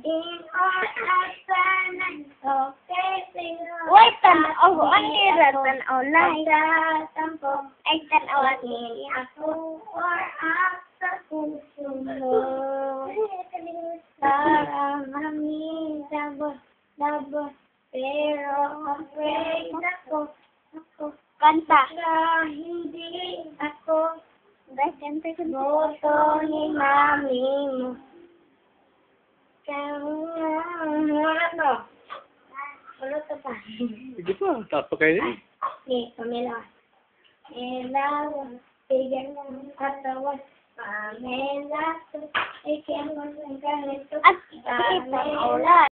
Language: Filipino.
In or outside, okay, sing on. Wait, tanaw. Ang hirap, tanaw lang. Magtatampo. Ay, tanaw at Ako or sa puso mo. Para mamilabos, pero afraid ako. Kanta. Na hindi ako Guys, kanta ko. boto ni mami mo. Ano? Ano to pa? Sige pa, tapo kayo din. Okay, Pamela. Pamela, bigyan ng katawan. Pamela, ikaw ang ganito. At, ito, ulan.